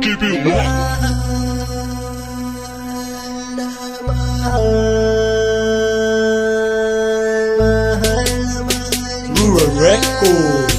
Keep it one. Rural Record.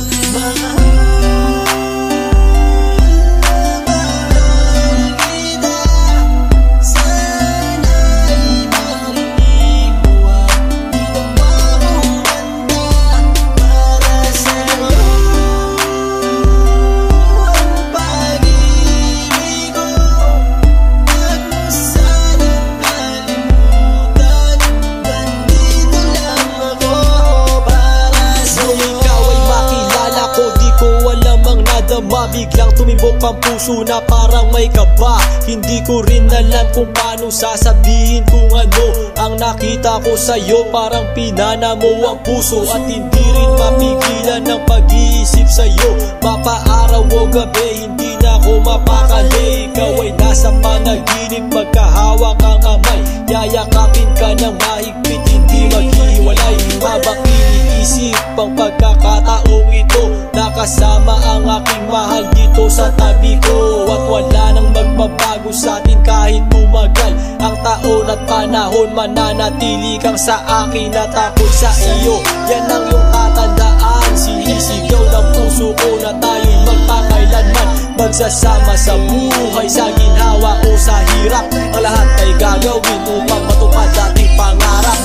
Biglang tumibok ang puso na parang may kaba. Hindi ko rin alam kung paano sasabihin kung ano ang nakita ko sa'yo. Parang pinana mo ang puso at hindi rin mapigilan ng pag-iisip sa'yo. Mapaaraw o gabi, hindi na ako mapakali. Ikaw ay nasa panaginip, magkahawak ang kamay. Yayakapin ka ng mahigpit, hindi maghiwalay. Habang iniisip ang pagkakataong ito, nakasama ang aking mahal dito sa tabi ko. At wala nang magbabago sa atin kahit tumagal ang taon at panahon. Mananatili kang sa akin at ako sa iyo. Yan ang iyong tatandaan. Sinisigaw ng puso ko na tayo'y magpakailanman. Magsasama sa buhay, sa ginhawa o sa hirap. Ang lahat ay gagawin upang matupad ating pangarap.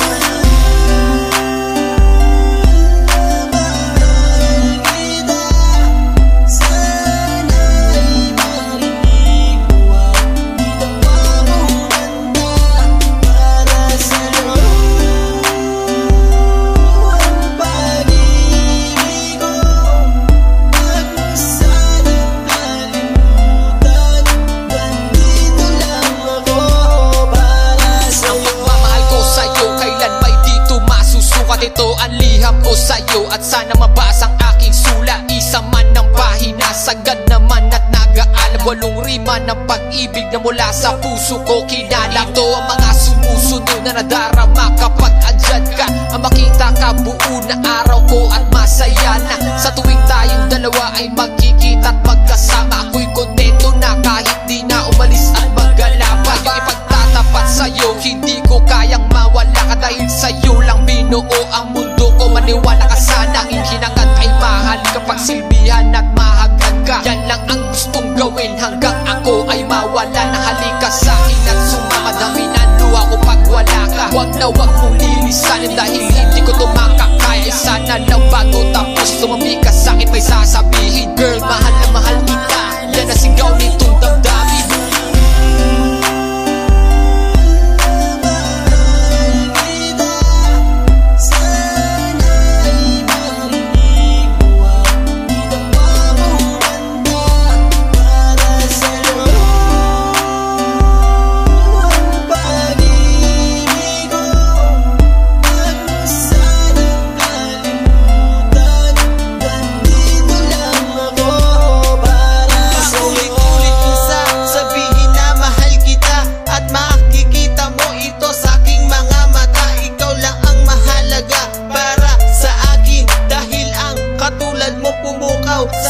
Ito ang liham ko sa'yo at sana mabasa ang aking sula. Isa man ng pahina, sagad naman at nag-aalam. 8 rima ng pag-ibig na mula sa puso ko kinala. Ito ang mga sumusunod na nadarama kapag andyan ka. Ang makita ka buo na araw ko at masaya na. Sa tuwing tayong dalawa ay magkikita at magkasama. Ako'y kontento na kahit di na umalis at maggalapa. Yung ipagtatapat sa'yo, hindi ko kayang mawala ka. Dahil sa'yo lang binuo ang mundo ko. Maniwala ka sana, ang hinangad ay mahal kapag silbihan at mahagad ka. Yan lang ang gustong gawin hanggang ako ay mawala na. Halika sa'kin at sumama, dami na luha ko pag wala ka. Huwag na huwag mong lilisanin dahil hindi ko tumakakaya. Sana lang bago tapos tumami ka sa'kin may sasabihin. Girl, mahal na mahal kita. Yan ang sigaw nitong damdamin.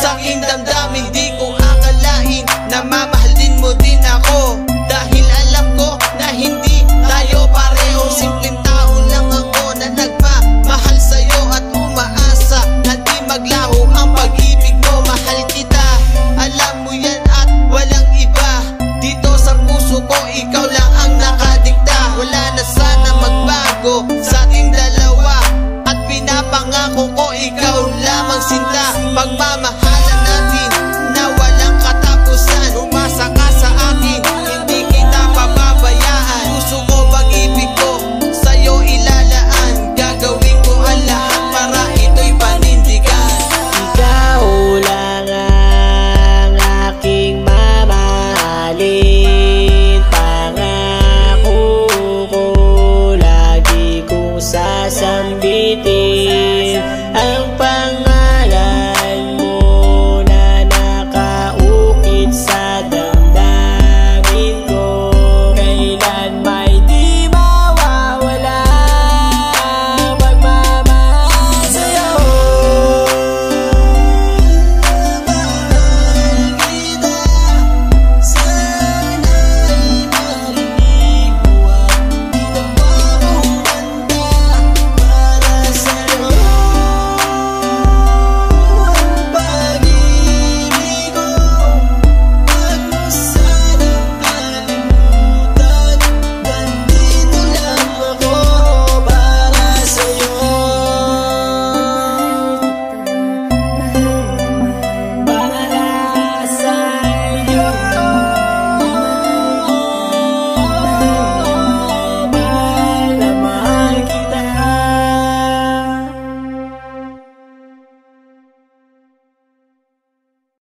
Sa aking damdamin, di ko akalain na mamahalin mo din ako. Dahil alam ko na hindi tayo pareho. Simpleng tao lang ako na nagmamahal sa'yo at umaasa na di maglaho ang pag-ibig mo. Mahal kita, alam mo yan at walang iba. Dito sa puso ko, ikaw lang ang nakadikta. Wala na sana magbago sa ating dalawa at pinapangako ko ikaw lamang sinta. Pagmamahal